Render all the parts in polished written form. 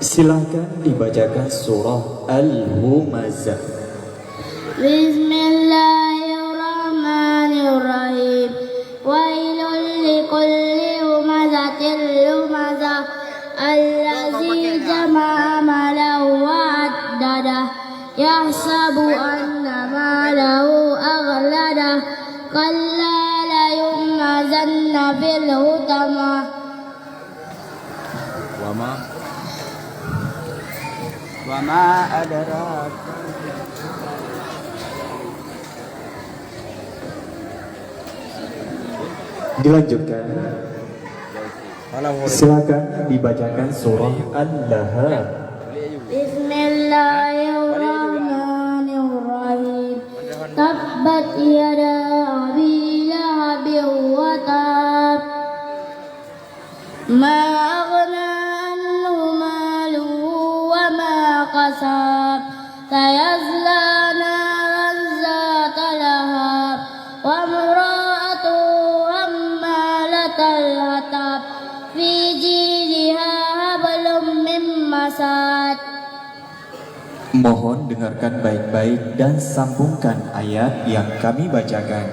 Silahkan dibacakan surah Al-Humazah. Bismillahirrahmanirrahim. Wailul likulli humazatil lumazah allazi jama'a malahu wa'addadah yahsabu anna malahu aghladah kalla la yumazanna fil hutamah Wama adarak. Dilanjutkan. Silakan dibacakan surah Al-Lahab. Bismillahirrahmanirrahim. Tabbat yada abi lahabin wa tab. Ma aghna anhu maluhu wa ma kasab. Sayasla naran zata lahab. Wa imra'atuhu hammalatal hatab. Fi jidha hablum min masad. Mohon dengarkan baik-baik dan sambungkan ayat yang kami bacakan.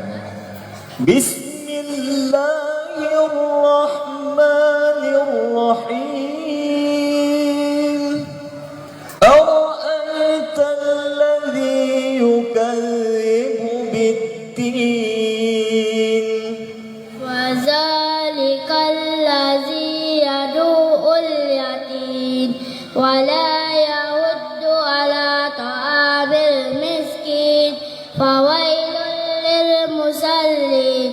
Bismillahirrahmanirrahim. Ara'aita alladhi yukadzibu bid-din. Wa zalikal ladzi yadu'ul yatim wa la yahuddu ala ta'abil miskin fawailul lil musallin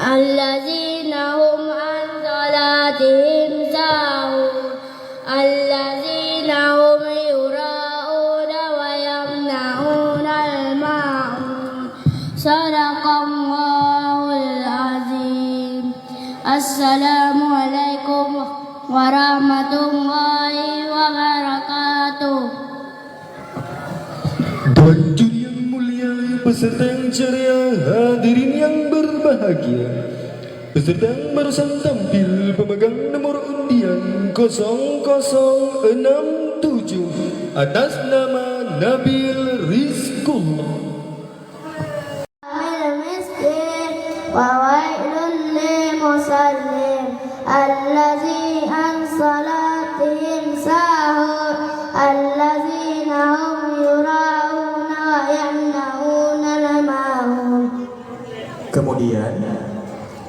allazina hum an salatihim sahun allazina hum yura'una wa yamna'una al-ma'un. Sadaqallahul azim. Assalamualaikum warahmatullahi wabarakatuh. Tuan juri yang mulia, peserta yang ceria, hadirin yang berbahagia, peserta yang barusan tampil, pemegang nomor undian 0067 atas nama Nabil Rizqullah. Al-miskin wa wailul lil musallin allazi an salatihim sahun allazina hum yura'una wa yamna'una al-ma'un. Kemudian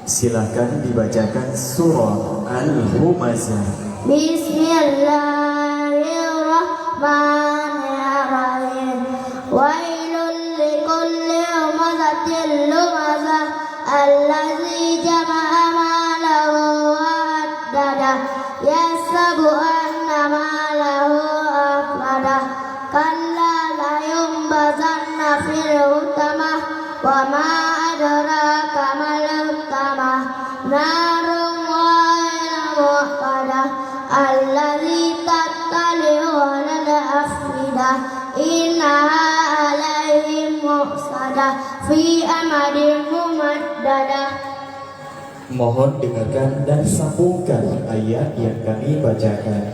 silakan dibacakan surah Al-Humazah. Bismillahirrahmanirrahim. Wailul likulli humazatil lumazah allazi jama'a malahu wa'addadah yahsabu anna malahu akhladah kalla la yumbazanna fil hutamah wa ma adraka mal hutamah narun muqadah allazi tattali'u 'alal afidah innaha 'alaihim muqsadah fi amadin mumaddadah. Mohon dengarkan dan sambungkan ayat yang kami bacakan.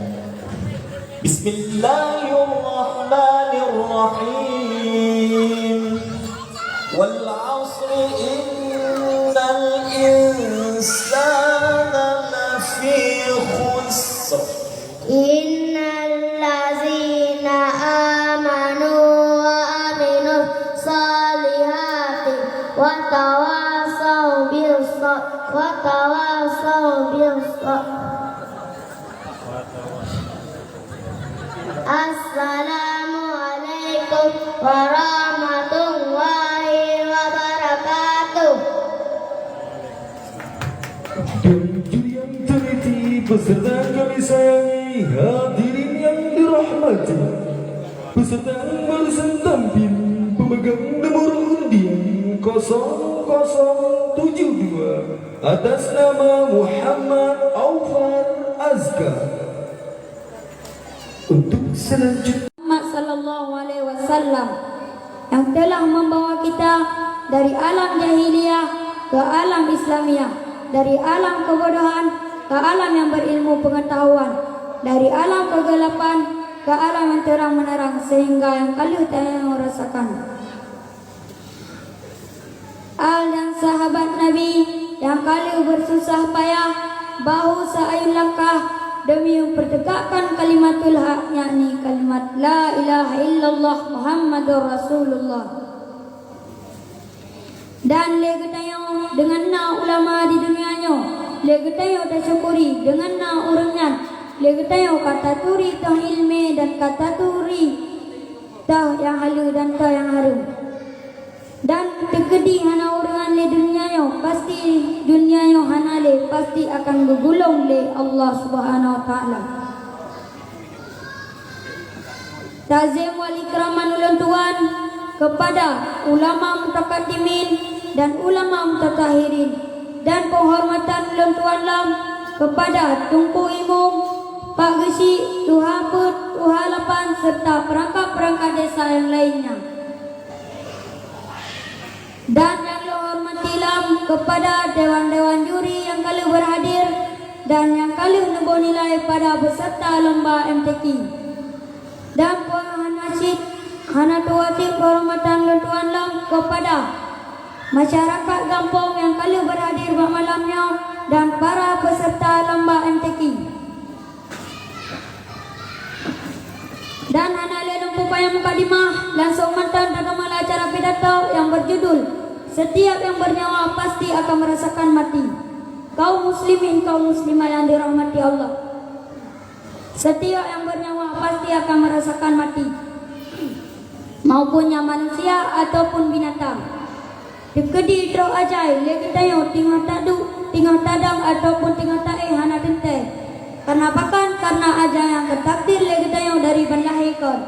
Bismillahirrahmanirrahim. Wal 'asri innal insana lafi khusr. Innal ladzina amanu wa aminus salihati wa tawasaw bil Assalamu alaikum warahmatullahi wabarakatuh. Dan juri yang teliti, peserta yang kami sayangi, hadirin yang dirahmati, peserta yang barusan tampil, pemegang nomor undian 0072 atas nama Muhammad Aufar Azkar. Untuk selanjutnya Muhammad sallallahu alaihi wasallam yang telah membawa kita dari alam jahiliyah ke alam Islamiyah, dari alam kebodohan ke alam yang berilmu pengetahuan, dari alam kegelapan ke alam yang terang menerang, sehingga yang kalian rasakan. Al dan sahabat Nabi yang kalian bersusah payah bahu seayun langkah demi mempertegakkan kalimatul haq, yakni kalimat la ilaha illallah Muhammadur Rasulullah. Dan legetayo dengan na ulama di dunianya, legetayo tersyukuri dengan na urangnya, legetayo kata turi tah ilmu dan kata turi tah yang halu dan tah yang harum. Dan tegedi hana urangan le dunianya, pasti dunianya hana le pasti akan bergulung le Allah Subhanahu wa taala. Tazim wal ikraman ulun tuan kepada ulama mutakaddimin dan ulama mutatahirin, dan penghormatan ulun tuan lam kepada Tunku Imam, Pak Gesi, Tuha Put, Tuha Lapan serta perangkat-perangkat desa yang lainnya. Dan yang hormati lam kepada dewan-dewan juri yang kali berhadir dan yang kali nebo nilai pada peserta lomba MTQ. Dan Puan Nasyid hana tuati kehormatan tuan lam kepada masyarakat kampung yang kali berhadir pada malamnya dan para peserta lomba MTQ. Dan hana le lempu payah mukadimah langsung mantan dalam acara pidato yang berjudul setiap yang bernyawa pasti akan merasakan mati. Kaum muslimin, kaum muslimah yang dirahmati Allah, setiap yang bernyawa pasti akan merasakan mati, maupunnya manusia ataupun binatang. Dikedi tro ajai lagi tayo tinggal tadu, tinggal tadang ataupun tinggal tae hana tente. Karena apakan? Karena aja yang ketakdir lagi tayo dari bandahikon.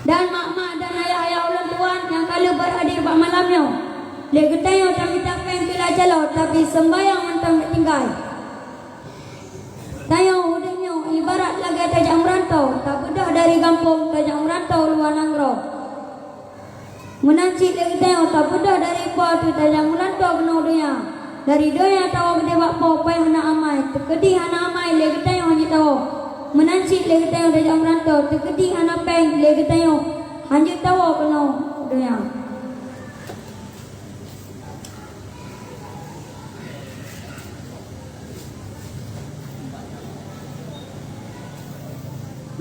Dan mak-mak dan ayah-ayah ulang tuan yang kali berhadir pada malamnya, lagi tayo kami tak pengen kila jalo tapi sembayang mentang tinggal. Tayo udahnya ibarat lagi tajam merantau, tak bedah dari kampung tajam merantau luar Nanggro. Menanci lagi tayo tak bedah dari kuatu tajam merantau kena dunia. Dari doya tahu gede bakpo payah hana amai, tekedi hana amai lagi tayo hanya tahu. Menanci lagi tayo tajam merantau, tekedi hana peng lagi tayo hanya tahu kena dunia.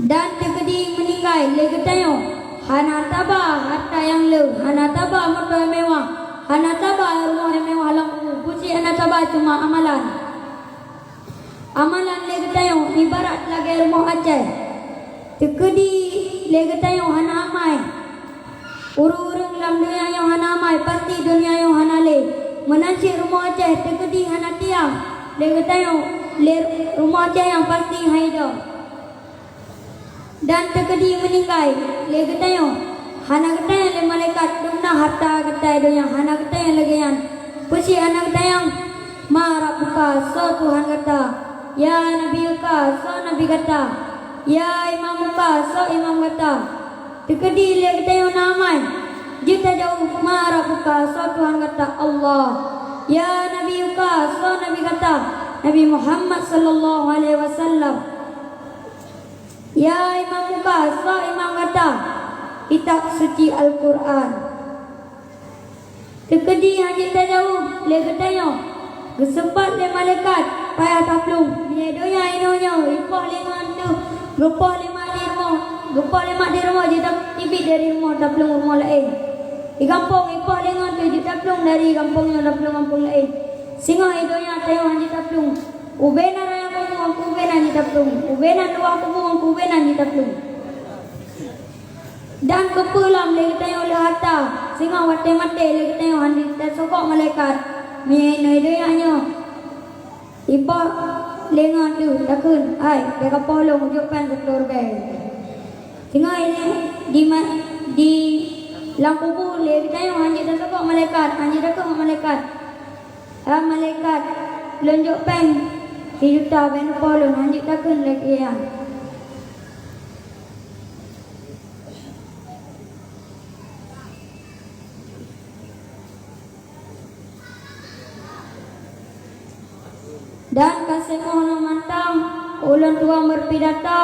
Dan tekedi meninggal lagi tayo hana tabah harta yang le, hana tabah motor yang mewah, hana tabah rumah yang mewah lang puji, hana tabah cuma amalan. Amalan lagi tayo ibarat lagi rumah Aceh. Tekedi lagi tayo hana amai. Urung-urung dalam dunia yang hana amai, pasti dunia yang hana le. Menanci rumah Aceh tekedi hana tiang. Lagi tayo rumah Aceh yang pasti haida. Dan tekedi meninggal lagi tayo hana ketaya le malaikat dumna harta ketaya dunia hana ketaya lagi yan. Pusi hana ketayang marah buka so Tuhan kata, ya Nabi uka so Nabi kata, ya Imam uka so Imam kata. Tekedi lagi tayo namai jika jauh marah buka so Tuhan kata Allah, ya Nabi uka so Nabi kata Nabi Muhammad sallallahu alaihi wasallam. Ya Imam Muka, so Imam kata kitab suci Al-Quran. Tekedi haji tajauh lagi tayo kesempat le malaikat payah taplung dia doya inonya ipah lima tu gepah lima di rumah je tak tibit dari rumah taplung rumah lain di kampung ipah lima tu je taplung dari kampungnya taplung kampung lain singa idonya tayo haji taplung ubena raya aku ubena haji taplung ubena luar aku ubena haji taplung. Dan kepulang lagi tayo lahata singa mate-mate lagi tayo handi tersokok malaikat menoi doyanya ipa lengan tu takun ai dia kapolong ujukan betul be singa ini di lampu bu lagi tayo handi tersokok malaikat handi takun malaikat malaikat lonjok pen dijuta ben polong handi takun lagi ya. dan kasih mohon mantang ulun tua berpidato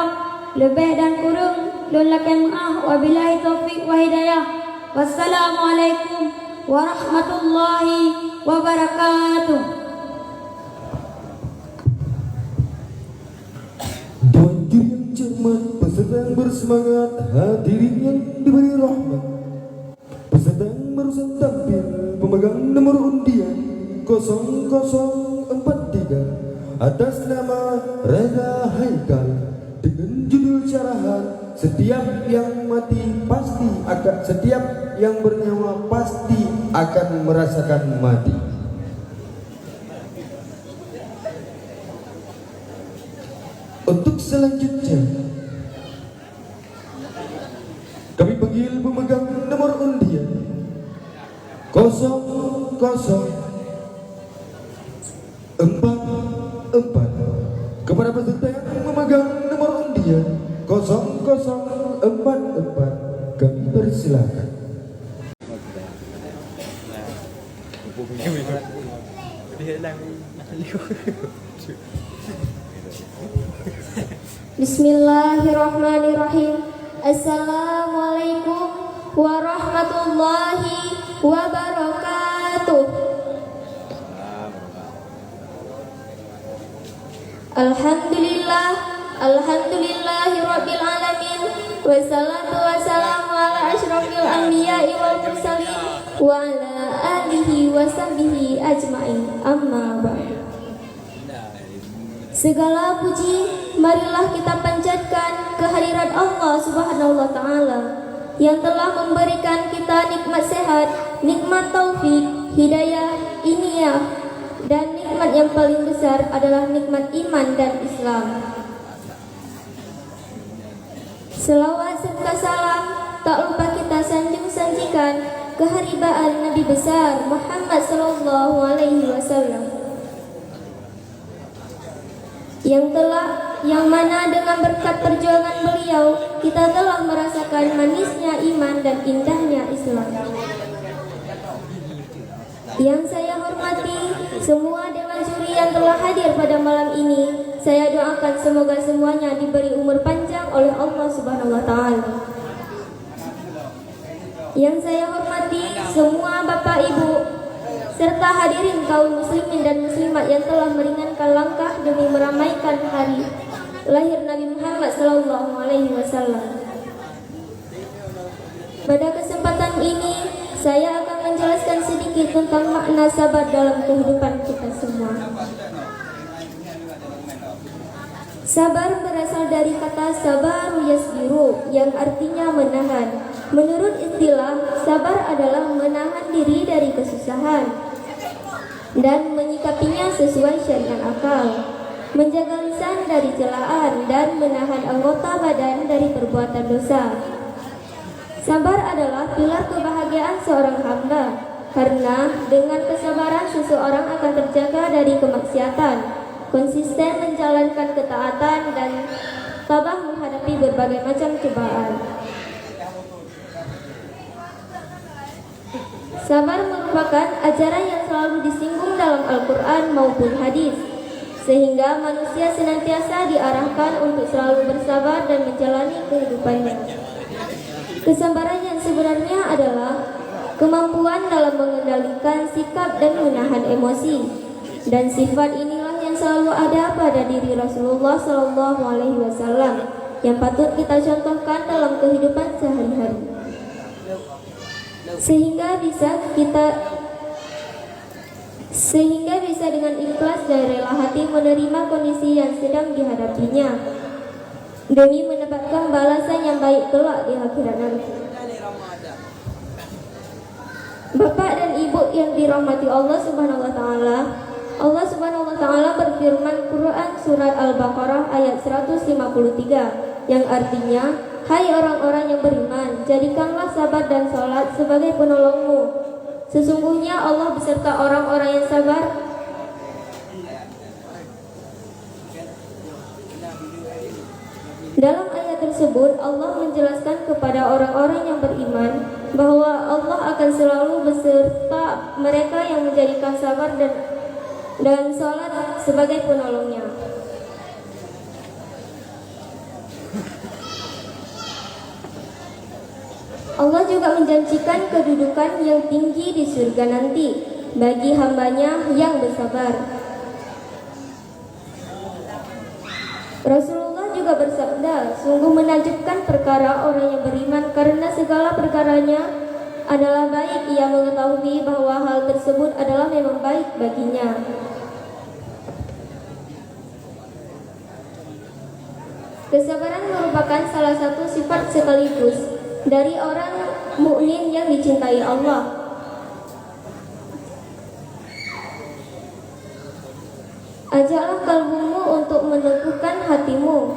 lebih dan kurang lun lakai maaf wabillahi taufiq wa hidayah. Wassalamualaikum warahmatullahi wabarakatuh. Tuan juri yang cermat, peserta yang bersemangat, hadirin yang diberi rahmat, peserta yang barusan tampil, pemegang nomor undian 0043 atas nama Reza Haikal dengan judul syarahan setiap yang mati pasti akan, setiap yang bernyawa pasti akan merasakan mati. Untuk selanjutnya kami panggil pemegang nomor undian 0044 kepada peserta yang memegang nomor undian 0044 kami persilakan. Bismillahirrahmanirrahim. Assalamualaikum warahmatullahi wabarakatuh. Alhamdulillahi rabbil alamin. Wassalatu wassalamu ala asyrafil anbiya'i wal mursalin wa ala alihi wa sahbihi ajma'in. Amma ba'd. Segala puji marilah kita panjatkan kehadirat Allah Subhanahu wa taala yang telah memberikan kita nikmat sehat, nikmat taufik, hidayah, inayah, dan nikmat yang paling besar adalah nikmat iman dan Islam. Selawat serta salam tak lupa kita sanjung-sanjikan keharibaan Nabi besar Muhammad sallallahu alaihi wasallam yang mana dengan berkat perjuangan beliau kita telah merasakan manisnya iman dan indahnya Islam. Yang saya hormati semua dewan juri yang telah hadir pada malam ini, saya doakan semoga semuanya diberi umur panjang oleh Allah Subhanahu wa taala. Yang saya hormati semua Bapak Ibu serta hadirin kaum muslimin dan muslimat yang telah meringankan langkah demi meramaikan hari lahir Nabi Muhammad SAW. Pada kesempatan ini, saya akan menjelaskan sedikit tentang makna sabar dalam kehidupan kita semua. Sabar berasal dari kata sabaru yasbiru yang artinya menahan. Menurut istilah, sabar adalah menahan diri dari kesusahan dan menyikapinya sesuai syariat akal, menjaga lisan dari celaan dan menahan anggota badan dari perbuatan dosa. Sabar adalah pilar kebahagiaan seorang hamba, karena dengan kesabaran seseorang akan terjaga dari kemaksiatan, konsisten menjalankan ketaatan, dan tabah menghadapi berbagai macam cobaan. Sabar merupakan ajaran yang selalu disinggung dalam Al-Quran maupun hadis, sehingga manusia senantiasa diarahkan untuk selalu bersabar dan menjalani kehidupannya. Kesabaran yang sebenarnya adalah kemampuan dalam mengendalikan sikap dan menahan emosi, dan sifat inilah yang selalu ada pada diri Rasulullah SAW yang patut kita contohkan dalam kehidupan sehari-hari. Sehingga bisa dengan ikhlas dan rela hati menerima kondisi yang sedang dihadapinya demi mendapatkan balasan yang baik kelak di akhirat nanti. Bapak dan Ibu yang dirahmati Allah Subhanahu wa taala, Allah Subhanahu wa taala berfirman Quran surat Al-Baqarah ayat 153 yang artinya, hai orang-orang yang beriman, jadikanlah sabar dan salat sebagai penolongmu. Sesungguhnya Allah beserta orang-orang yang sabar. Dalam ayat tersebut, Allah menjelaskan kepada orang-orang yang beriman bahwa Allah akan selalu beserta mereka yang menjadikan sabar dan dan sholat sebagai penolongnya. Allah juga menjanjikan kedudukan yang tinggi di surga nanti bagi hambanya yang bersabar. Rasulullah juga bersabda, sungguh menakjubkan perkara orang yang beriman karena segala perkaranya adalah baik. Ia mengetahui bahwa hal tersebut adalah memang baik baginya. Kesabaran merupakan salah satu sifat sekaligus dari orang mukmin yang dicintai Allah. Ajaklah kalbumu untuk meneguhkan hatimu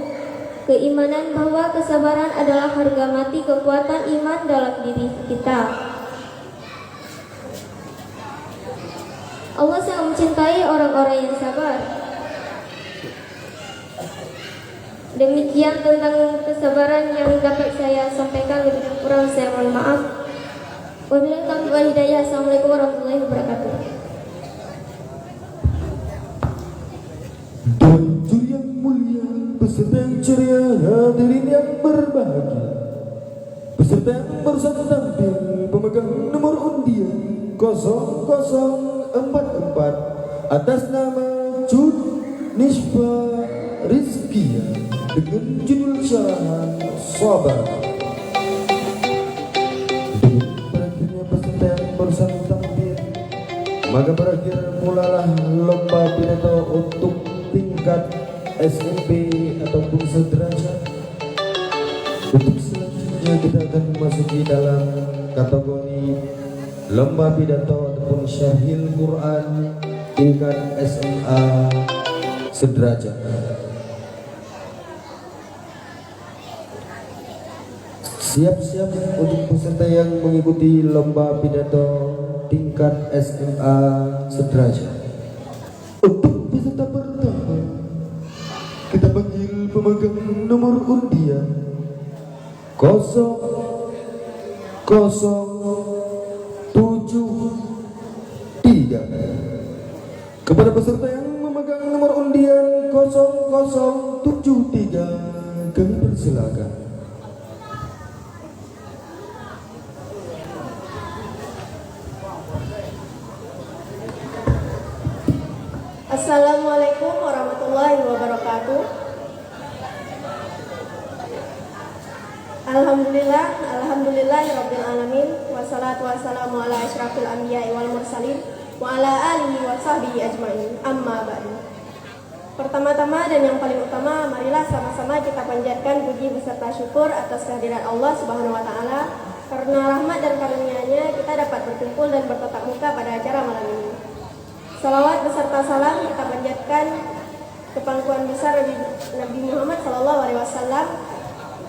keimanan bahwa kesabaran adalah harga mati kekuatan iman dalam diri kita. Allah sangat mencintai orang-orang yang sabar. Demikian tentang kesabaran yang dapat saya sampaikan, lebih kurang saya mohon maaf. Wabillahi taufiq wal hidayah. Assalamualaikum warahmatullahi wabarakatuh. Tujuh yang mulia, peserta yang ceria, hadirin yang berbahagia, peserta yang bersatu tampil, pemegang nomor undian 0044 atas nama Jud Nisba Rizkia dengan judul syarahan Sabar. Dengan berakhirnya peserta yang bersatu tampil, maka berakhir mulalah lomba pidato untuk tingkat SMP ataupun sederajat. Untuk selanjutnya kita akan memasuki dalam kategori lomba pidato ataupun syarhil Quran tingkat SMA sederajat. Siap-siap untuk peserta yang mengikuti lomba pidato tingkat SMA sederajat. Untuk peserta pertama, kita panggil pemegang nomor undian 0073. Kepada peserta yang memegang nomor undian 0073, kami persilakan. Assalamualaikum warahmatullahi wabarakatuh. Alhamdulillahirabbil alamin, wassalatu wassalamu ala asyrafil anbiya'i wal mursalin wa ala alihi wa sahbihi ajmain. Amma ba'du. Pertama-tama dan yang paling utama, marilah sama-sama kita panjatkan puji beserta syukur atas kehadiran Allah Subhanahu wa taala. Karena rahmat dan karunia-Nya kita dapat berkumpul dan bertatap muka pada acara malam ini. Salawat beserta salam kita panjatkan ke pangkuan besar Nabi Muhammad SAW,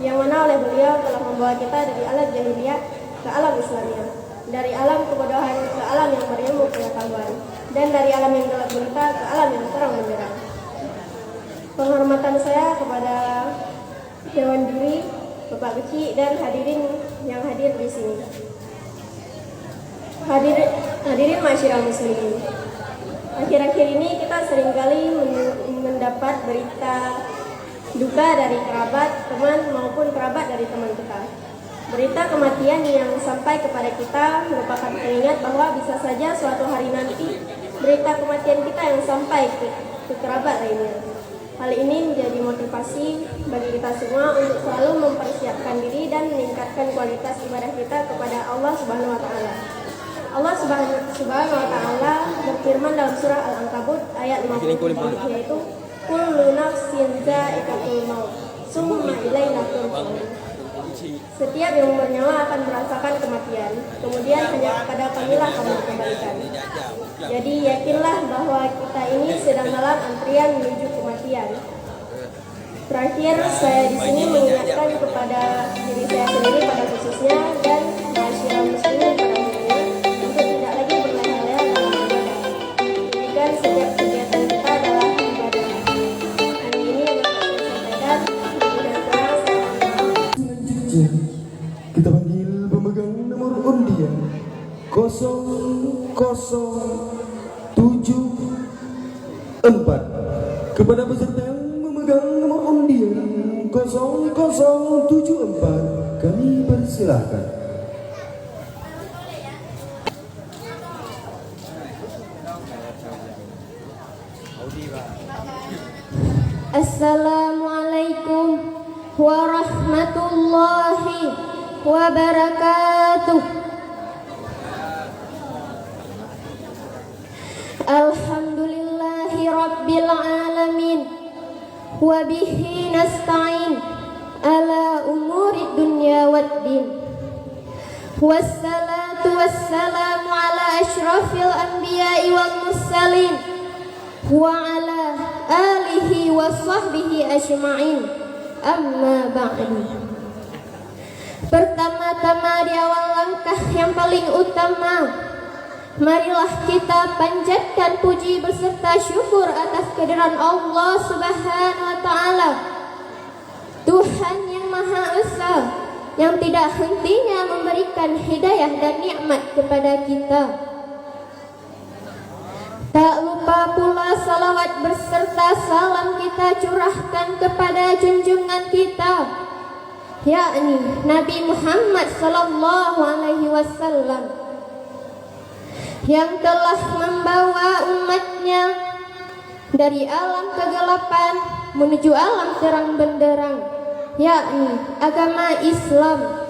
yang mana oleh beliau telah membawa kita dari alam jahiliyah ke alam Islamiyah, dari alam kebodohan ke alam yang berilmu pengetahuan, dan dari alam yang gelap gulita ke alam yang terang benderang. Penghormatan saya kepada Dewan Juri, Bapak Kecil, dan hadirin yang hadir di sini. Hadirin masyarakat muslimin. Akhir-akhir ini kita seringkali mendapat berita duka dari kerabat, teman maupun kerabat dari teman kita. Berita kematian yang sampai kepada kita merupakan pengingat bahwa bisa saja suatu hari nanti berita kematian kita yang sampai ke kerabat lainnya. Hal ini menjadi motivasi bagi kita semua untuk selalu mempersiapkan diri dan meningkatkan kualitas ibadah kita kepada Allah Subhanahu wa taala. Allah Subhanahu wa taala berfirman dalam surah Al-Ankabut ayat 54, yaitu kullu nafsin dha'iqatul maut summa ilaina turja'un. Setiap yang bernyawa akan merasakan kematian, kemudian hanya kepada Kamilah kamu dikembalikan. Jadi yakinlah bahwa kita ini sedang dalam antrian menuju kematian. Terakhir, saya di sini mengingatkan kepada diri saya sendiri pada khususnya dan masyarakat muslimin pada umumnya untuk tidak lagi berleha-leha dalam ibadah. Jadikan setiap kegiatan kita adalah ibadah. Hal ini yang dapat saya sampaikan. Dan sekarang saya Selanjutnya kita panggil pemegang nomor undian 0073 4. Kepada peserta yang memegang nomor undian 0074 kami persilahkan. Assalamualaikum warahmatullahi wabarakatuh. Alhamdulillahi rabbil alamin wa bihi nasta'in ala umuri dunya waddin. Wassalatu wassalamu ala asyrafil anbiya'i wal mursalin wa ala alihi wa sahbihi ajma'in. Amma ba'du. Pertama-tama di awal langkah yang paling utama, marilah kita panjatkan puji beserta syukur atas kehadiran Allah Subhanahu wa taala, Tuhan yang Maha Esa, yang tidak hentinya memberikan hidayah dan nikmat kepada kita. Tak lupa pula salawat berserta salam kita curahkan kepada junjungan kita, yakni Nabi Muhammad sallallahu alaihi wasallam, yang telah membawa umatnya dari alam kegelapan menuju alam terang benderang, yakni agama Islam.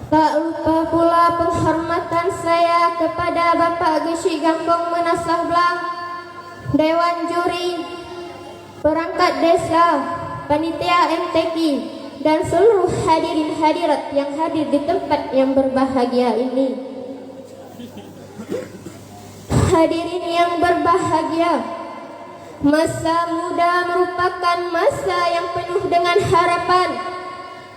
Tak lupa pula penghormatan saya kepada Bapak Geshi Gampong Menasah Blang, Dewan Juri, perangkat desa, panitia MTQ, dan seluruh hadirin hadirat yang hadir di tempat yang berbahagia ini. Hadirin yang berbahagia, masa muda merupakan masa yang penuh dengan harapan,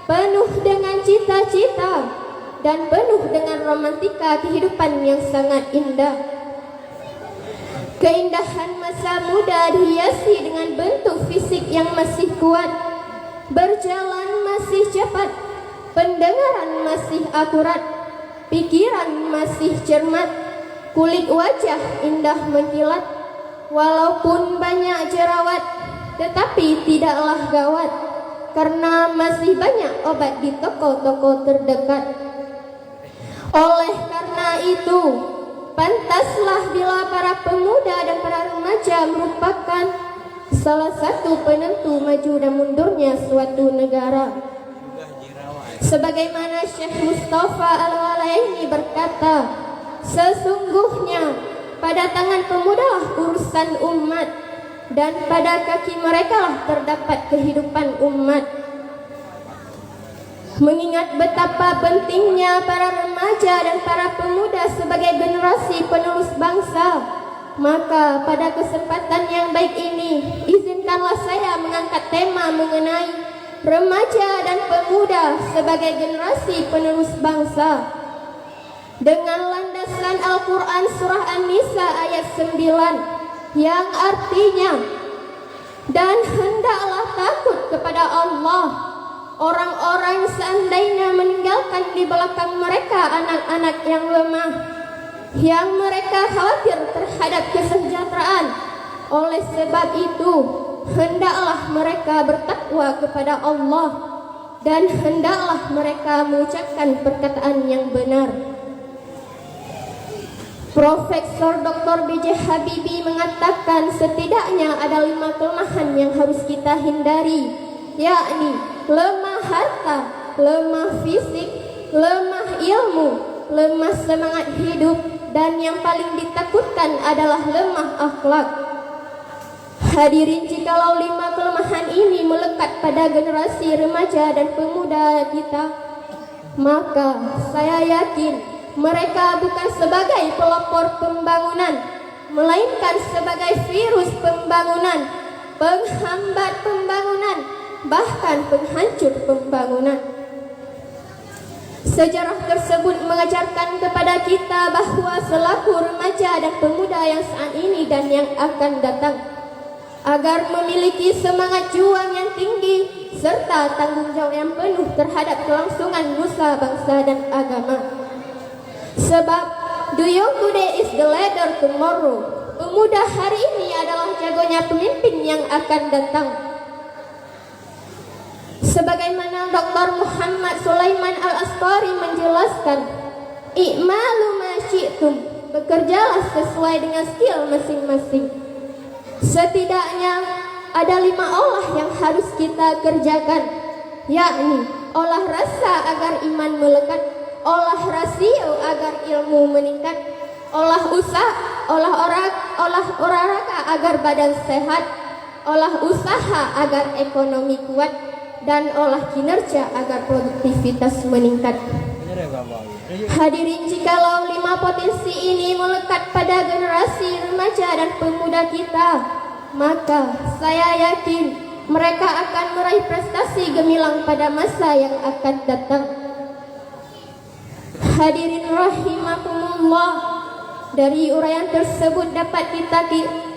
penuh dengan cita-cita, dan penuh dengan romantika kehidupan yang sangat indah. Keindahan masa muda dihiasi dengan bentuk fisik yang masih kuat, berjalan masih cepat, pendengaran masih akurat, pikiran masih cermat, kulit wajah indah mengkilat. Walaupun banyak jerawat, tetapi tidaklah gawat, karena masih banyak obat di toko-toko terdekat. Oleh karena itu, pantaslah bila para pemuda dan para remaja merupakan salah satu penentu maju dan mundurnya suatu negara. Sebagaimana Syekh Mustafa Al-Walaini berkata, sesungguhnya pada tangan pemudalah urusan umat, dan pada kaki merekalah terdapat kehidupan umat. Mengingat betapa pentingnya para remaja dan para pemuda sebagai generasi penerus bangsa, maka pada kesempatan yang baik ini, izinkanlah saya mengangkat tema mengenai remaja dan pemuda sebagai generasi penerus bangsa. Dengan landasan Al-Quran Surah An-Nisa ayat 9 yang artinya, dan hendaklah takut kepada Allah orang-orang seandainya meninggalkan di belakang mereka anak-anak yang lemah, yang mereka khawatir terhadap kesejahteraan. Oleh sebab itu, hendaklah mereka bertakwa kepada Allah, dan hendaklah mereka mengucapkan perkataan yang benar. Profesor Dr. B.J. Habibie mengatakan setidaknya ada 5 kelemahan yang harus kita hindari, yakni lemah harta, lemah fisik, lemah ilmu, lemah semangat hidup, dan yang paling ditakutkan adalah lemah akhlak. Hadirin, jikalau 5 kelemahan ini melekat pada generasi remaja dan pemuda kita, maka saya yakin mereka bukan sebagai pelopor pembangunan, melainkan sebagai virus pembangunan, penghambat pembangunan, bahkan penghancur pembangunan. Sejarah tersebut mengajarkan kepada kita bahwa selaku remaja dan pemuda yang saat ini dan yang akan datang, agar memiliki semangat juang yang tinggi serta tanggung jawab yang penuh terhadap kelangsungan nusa bangsa dan agama. Sebab do young today is the leader tomorrow. pemuda hari ini adalah jagonya pemimpin yang akan datang. Sebagaimana Dr. Muhammad Sulaiman Al-Asqari menjelaskan, "I'malu ma syi'tum," bekerjalah sesuai dengan skill masing-masing. Setidaknya ada 5 olah yang harus kita kerjakan, yakni olah rasa agar iman melekat, olah rasio agar ilmu meningkat, olah olahraga agar badan sehat, olah usaha agar ekonomi kuat, dan olah kinerja agar produktivitas meningkat. Hadirin, jikalau 5 potensi ini melekat pada generasi remaja dan pemuda kita, maka saya yakin mereka akan meraih prestasi gemilang pada masa yang akan datang. Hadirin rahimakumullah, dari uraian tersebut dapat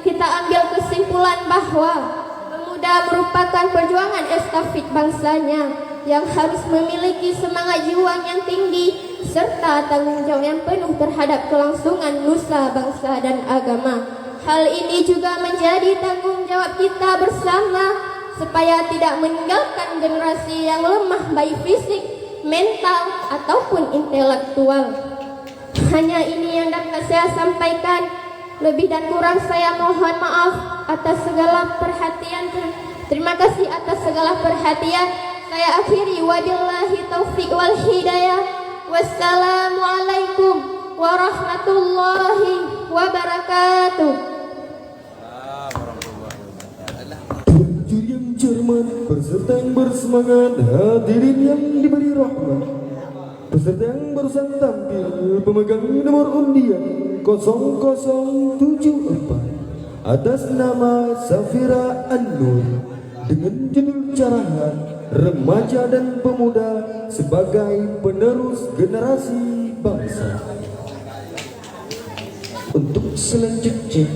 kita ambil kesimpulan bahwa pemuda merupakan perjuangan estafet bangsanya yang harus memiliki semangat juang yang tinggi serta tanggung jawab yang penuh terhadap kelangsungan nusa, bangsa, dan agama. Hal ini juga menjadi tanggung jawab kita bersama supaya tidak meninggalkan generasi yang lemah baik fisik, mental, ataupun intelektual. Hanya ini yang dapat saya sampaikan. Lebih dan kurang saya mohon maaf atas segala perhatian. Terima kasih atas segala perhatian. Saya akhiri, wabillahi taufiq wal hidayah. Wassalamualaikum warahmatullahi wabarakatuh. Jujur yang cermat, peserta yang bersemangat, hadirin yang diberi rahmat, peserta yang barusan tampil, pemegang nomor undian 0074 atas nama Safira An-Nur dengan judul carahan remaja dan pemuda sebagai penerus generasi bangsa. Untuk selanjutnya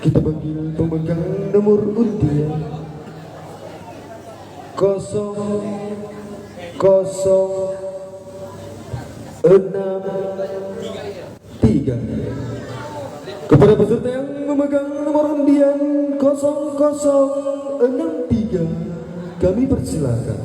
kita panggil pemegang nomor undian 0063. Kepada peserta yang memegang nomor undian 0063, kami persilakan.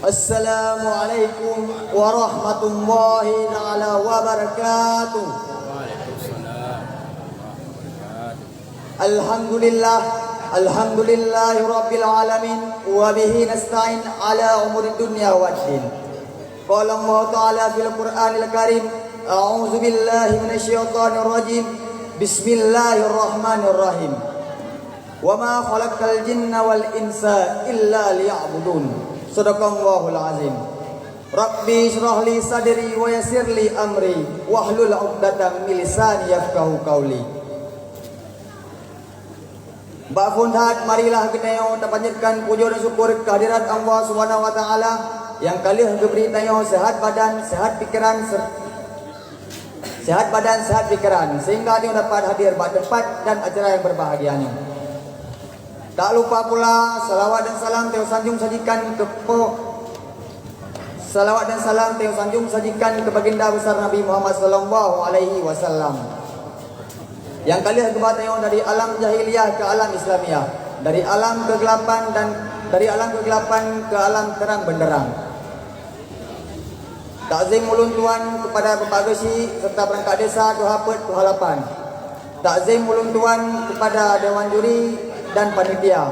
Assalamualaikum warahmatullahi ta'ala wabarakatuh. Alhamdulillahi rabbil alamin, wa bihi nasta'in ala umuri dunya waddin. Qala Allah ta'ala fil Qur'anil Karim, a'udzu billahi minasyaitonir rajim. Bismillahirrahmanirrahim. Wa ma khalaqal jinna wal insa illa liya'budun. Sadaqallahul azim. Rabbi shrah li sadri wa yassir li amri wahlul 'uqdatam min lisani yafqahu qawli. Mbak Funhat, marilah kita yang panjatkan puja dan syukur kehadirat Allah Subhanahu wa taala yang kalih diberi tayo sehat badan, sehat pikiran, sehingga dia dapat hadir pada tempat dan acara yang berbahagia ini. Tak lupa pula salawat dan salam teo sanjung sajikan ke baginda besar Nabi Muhammad sallallahu alaihi wasallam. Yang kali kebatayong dari alam jahiliyah ke alam Islamiyah, dari alam kegelapan ke alam terang benderang. Takzim ulun tuan kepada Bapak Gesi serta perangkat desa Tuhapet Tuhalapan. Takzim ulun tuan kepada Dewan Juri dan panitia,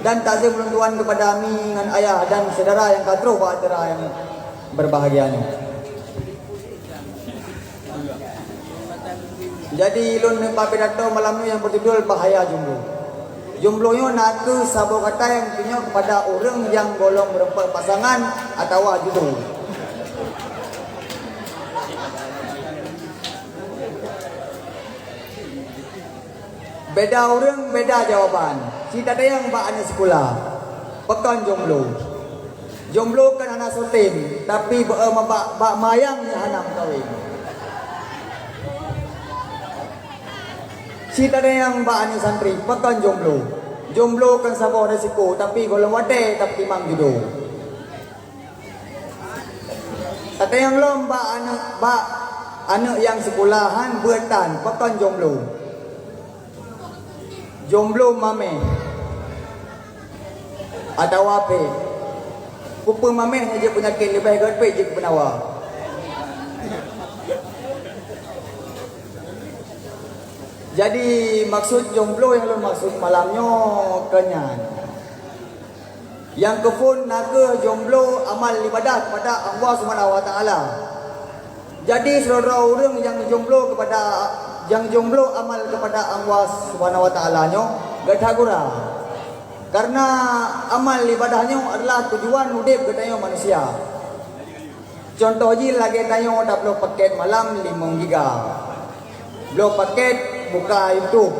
dan takzim ulun tuan kepada ami dengan ayah dan saudara yang katruh acara yang berbahagia ini. Jadi ulun nempa pidato malam ni yang berjudul bahaya jomblo. Jomblonya nak ke sabo kata yang punya kepada orang yang golong berempat pasangan atau jodoh. Beda orang, beda jawaban. Kita ada yang mbak anak sekolah, pekan jomblo. Jomblo kan anak sotin, tapi bak mayang ni anak kawin. Kita ada yang mbak anak santri, pekan jomblo. Jomblo kan sabar resiko, tapi golong wade, tapi timang jodoh. Kata yang lomba anak yang sekolahan bertan pakan jomblo. Jomblo mame. Atau apa? Pupa mame saja penyakit lebih gede je ke penawa. Jadi maksud jomblo yang lu maksud malamnya kenyan. Yang kefun naga jomblo amal ibadah kepada Allah Subhanahu Wa Taala. Jadi saudara orang yang jomblo amal kepada Allah Subhanahu Wa Taala nyo gadagura. Karena amal ibadahnya adalah tujuan hidup katanya manusia. Contoh je lagi tayo dah belum paket malam 5 giga. Belum paket buka YouTube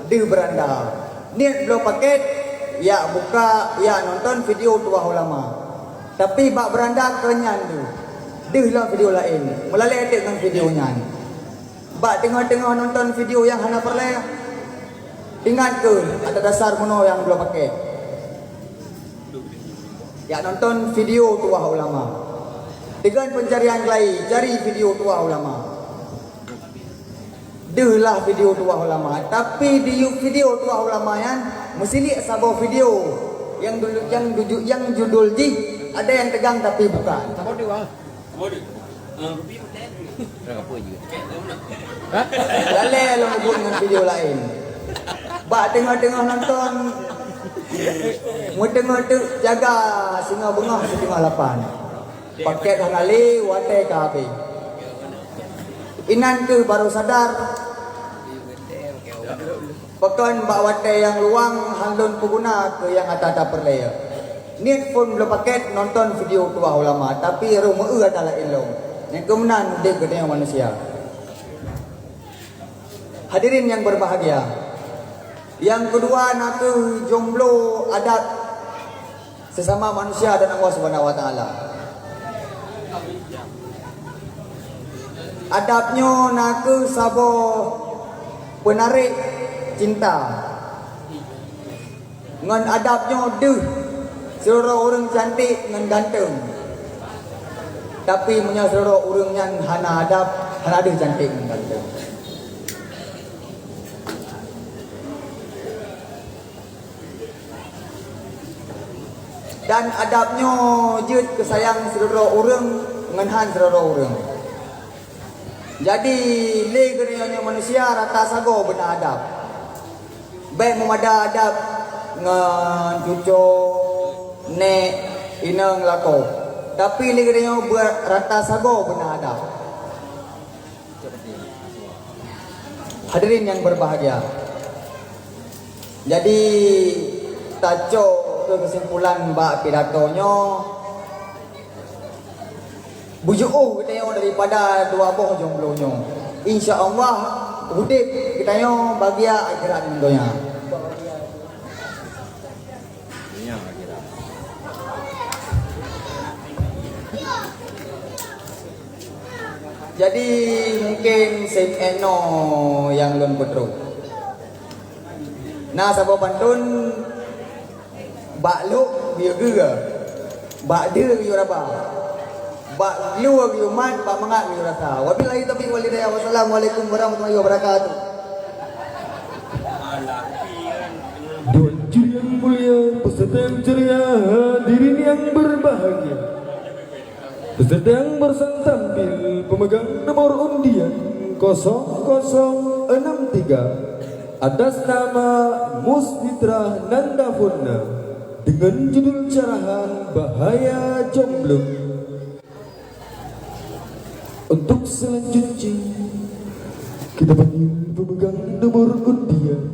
di beranda. Niat belum paket ya buka ya nonton video tua ulama. Tapi bak beranda kenyan tu. Dihlah video lain. Melalui dengan videonya. Bak tengah-tengah nonton video yang hana perle. Ingat ke ada dasar mono yang belum paket. Ya nonton video tua ulama. Dengan pencarian lain cari video tua ulama. Dehlah video tua ulama. Tapi di video tua ulama yang mesti lihat sabar video yang judul ji ada yang tegang tapi bukan. Lale lo buat dengan video lain. Bak tengah-tengah nonton. Mu tengah tu jaga singa bengah setengah 8. Paket hangali watai kabe. Inan ke baru sadar. Pakan bak watai yang luang handun pengguna ke yang ada perlaya. Niat pun belum paket nonton video tua ulama tapi rumah adalah ilmu. Yang kemenan dia kedai manusia. Hadirin yang berbahagia. Yang kedua nak jomblo adat sesama manusia dan Allah Subhanahu Wa Taala. Adabnya nak sabo penarik cinta. Ngan adabnya deh seluruh orang cantik ngan ganteng. Tapi punya seluruh orang yang hana adab, hana ada cantik ngan ganteng. Dan adabnya jut kesayang seluruh orang ngan seluruh orang. Jadi le kerana manusia rata sago benar adab. Baik memada adab ngan cucu nek inang lako. Tapi le kerana rata sago benar adab. Hadirin yang berbahagia. Jadi tajuk ke kesimpulan bak pidatonya bujuh kita daripada dua boh jomblonya. Insya-Allah hidup kita bahagia akhirat dunia. Jadi mungkin semeno yang lun putruk. Nah sabab pantun bak lu biar gera. Bak dia biar apa? Bak lu biar mat, bak mengat biar rasa. Wabillahi taufiq wal hidayah. Wassalamualaikum warahmatullahi wabarakatuh. Tuan Juri yang mulia, peserta yang ceria, hadirin yang berbahagia. Peserta yang bersang tampil, pemegang nomor undian 0063 atas nama Musfitrah Nandafurna dengan judul carahan Bahaya Jomblo. Untuk selanjutnya kita panggil pemegang nomor undian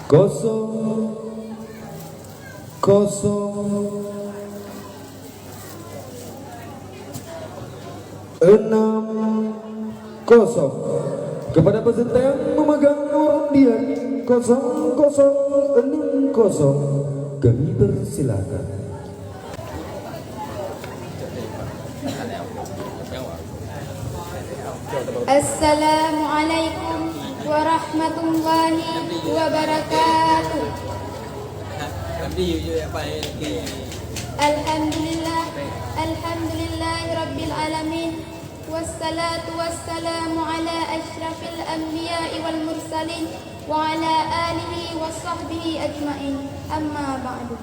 0060 kepada peserta yang memegang nomor undian 0060 kami persilakan. Assalamualaikum warahmatullahi wabarakatuh. Alhamdulillahi Rabbil Alamin. Wassalatu wassalamu ala ashrafil anbiya'i wal mursalin wa ala alihi wa sahbihi ajma'in. Amma ba'du.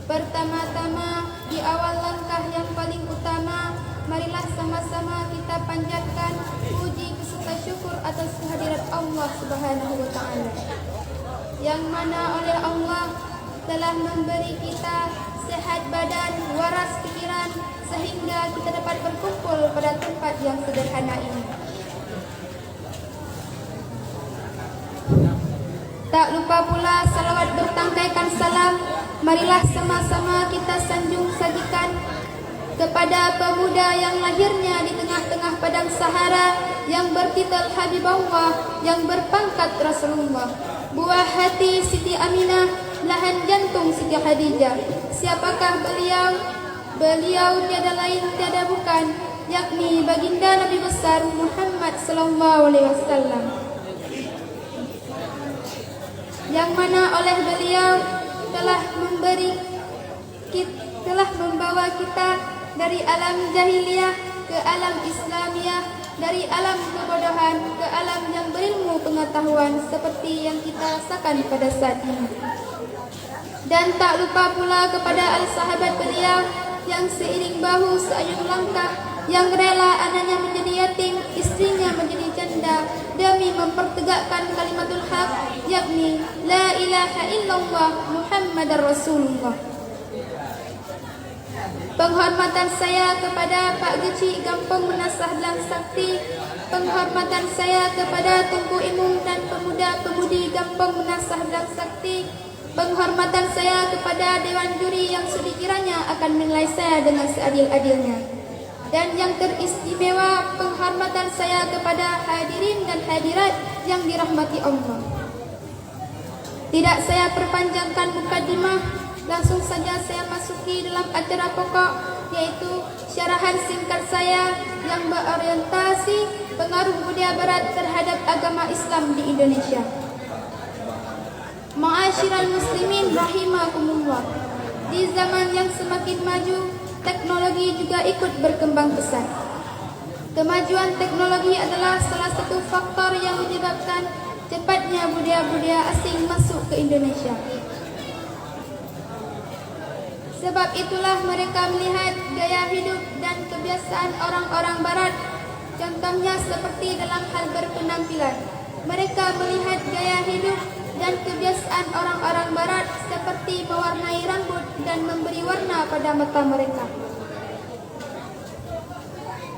Pertama-tama, di awal langkah yang paling utama, marilah sama-sama kita panjatkan puji beserta syukur atas kehadirat Allah Subhanahu wa taala, yang mana oleh Allah telah memberi kita sehat badan, waras pikiran, sehingga kita dapat berkumpul pada tempat yang sederhana ini. Tak lupa pula salawat bertangkaikan salam, marilah sama-sama kita sanjung sajikan kepada pemuda yang lahirnya di tengah-tengah padang Sahara, yang bertitel Habibullah, yang berpangkat Rasulullah, buah hati Siti Aminah, lahan jantung Siti Khadijah. Siapakah beliau? Beliau tiada lain tiada bukan, yakni baginda Nabi besar Muhammad sallallahu alaihi wasallam, yang mana oleh beliau telah membawa kita dari alam jahiliyah ke alam Islamiyah, dari alam kebodohan ke alam yang berilmu pengetahuan seperti yang kita rasakan pada saat ini. Dan tak lupa pula kepada al-sahabat beliau yang seiring bahu seayun langkah, yang rela anaknya menjadi yatim, istrinya menjadi janda demi mempertegakkan kalimatul haq, yakni la ilaha illallah Muhammadar Rasulullah. Penghormatan saya kepada Pak Geci Gampong Menasah Belang Sakti, penghormatan saya kepada Tunku Imum dan pemuda-pemudi Gampong Menasah Belang Sakti, penghormatan saya kepada Dewan Juri yang sekiranya akan menilai saya dengan seadil-adilnya. Dan yang teristimewa, penghormatan saya kepada hadirin dan hadirat yang dirahmati Allah. Tidak saya perpanjangkan mukadimah, langsung saja saya masuki dalam acara pokok, yaitu syarahan singkat saya yang berorientasi pengaruh budaya barat terhadap agama Islam di Indonesia. Ma'asyiral muslimin rahimakumullah. Di zaman yang semakin maju, teknologi juga ikut berkembang pesat. Kemajuan teknologi adalah salah satu faktor yang menyebabkan cepatnya budaya-budaya asing masuk ke Indonesia. Sebab itulah mereka melihat gaya hidup dan kebiasaan orang-orang barat. Contohnya seperti dalam hal berpenampilan. Mereka melihat gaya hidup dan kebiasaan orang-orang barat seperti mewarnai rambut dan memberi warna pada mata mereka.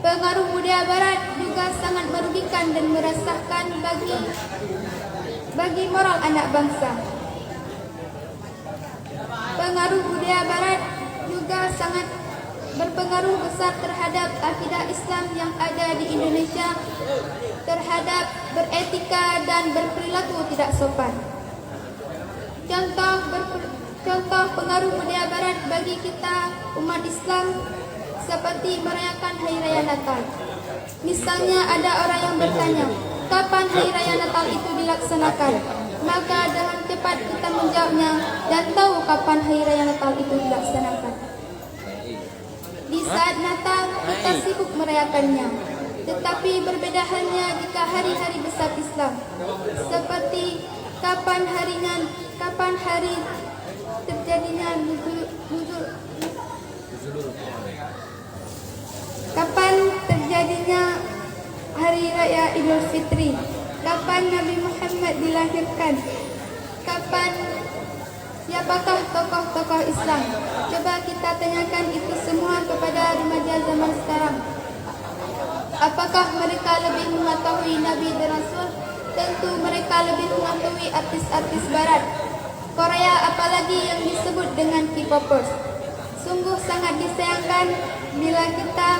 Pengaruh budaya barat juga sangat merugikan dan meresahkan bagi moral anak bangsa. Pengaruh budaya barat juga sangat berpengaruh besar terhadap akidah Islam yang ada di Indonesia, terhadap beretika dan berperilaku tidak sopan. Contoh pengaruh budaya barat bagi kita umat Islam seperti merayakan Hari Raya Natal. Misalnya ada orang yang bertanya, kapan Hari Raya Natal itu dilaksanakan? Maka dengan cepat kita menjawabnya dan tahu kapan Hari Raya Natal itu dilaksanakan. Di saat Natal kita sibuk merayakannya. Tetapi berbeda halnya jika hari-hari besar Islam, seperti kapan hari terjadinya kapan terjadinya Hari Raya Idul Fitri, kapan Nabi Muhammad dilahirkan, siapakah tokoh-tokoh Islam. Coba kita tanyakan itu semua kepada remaja zaman sekarang. Apakah mereka lebih mengetahui Nabi dan Rasul? Tentu mereka lebih mengetahui artis-artis barat, Korea, apalagi yang disebut dengan K-popers. Sungguh sangat disayangkan bila kita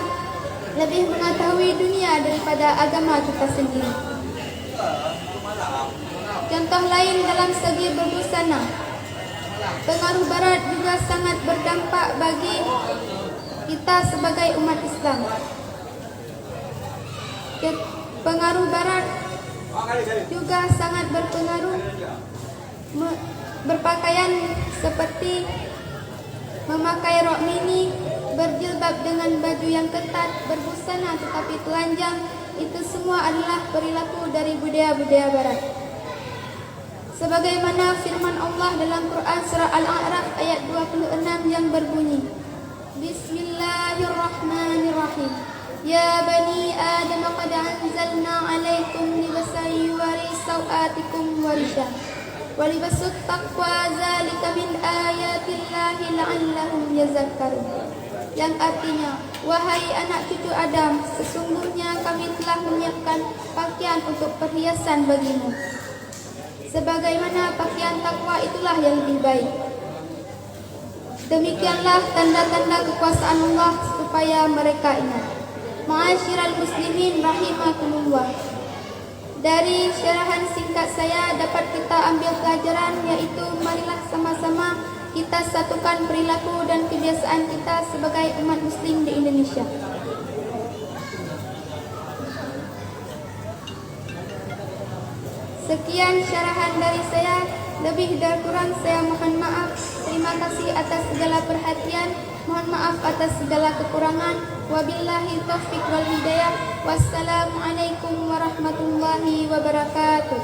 lebih mengetahui dunia daripada agama kita sendiri. Contoh lain dalam segi berbusana, pengaruh barat juga sangat berdampak bagi kita sebagai umat Islam. Pengaruh barat juga sangat berpengaruh berpakaian seperti memakai rok mini, berjilbab dengan baju yang ketat, berbusana tetapi telanjang, itu semua adalah perilaku dari budaya-budaya barat. Sebagaimana firman Allah dalam Quran surah Al-A'raf ayat 26 yang berbunyi, Bismillahirrahmanirrahim. Ya bani Adam qad anzalna 'alaikum libasan yuwari sawatikum wa risha. Wa libasut taqwa zalika min ayatillahi la'allahum yazakkarun. Yang artinya, wahai anak cucu Adam, sesungguhnya kami telah menyiapkan pakaian untuk perhiasan bagimu. Sebagaimana pakaian takwa itulah yang lebih baik. Demikianlah tanda-tanda kekuasaan Allah supaya mereka ingat. Ma'asyiral muslimin rahimakumullah. Dari syarahan singkat saya dapat kita ambil pelajaran, yaitu marilah sama-sama kita satukan perilaku dan kebiasaan kita sebagai umat muslim di Indonesia. Sekian syarahan dari saya, lebih dan kurang saya mohon maaf. Terima kasih atas segala perhatian, mohon maaf atas segala kekurangan. Wabillahi taufiq wal hidayah. Wassalamualaikum warahmatullahi wabarakatuh.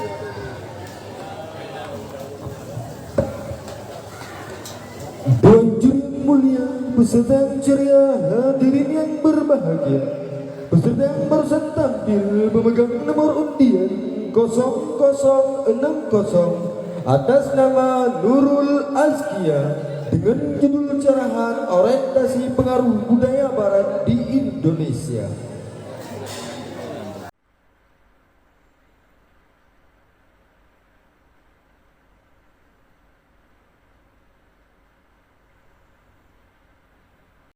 Tuan juri yang mulia, peserta yang ceria, hadirin yang berbahagia, peserta yang barusan tampil memegang nomor undian 0060 atas nama Nurul Azkia dengan judul cerahan orientasi pengaruh budaya barat di Indonesia.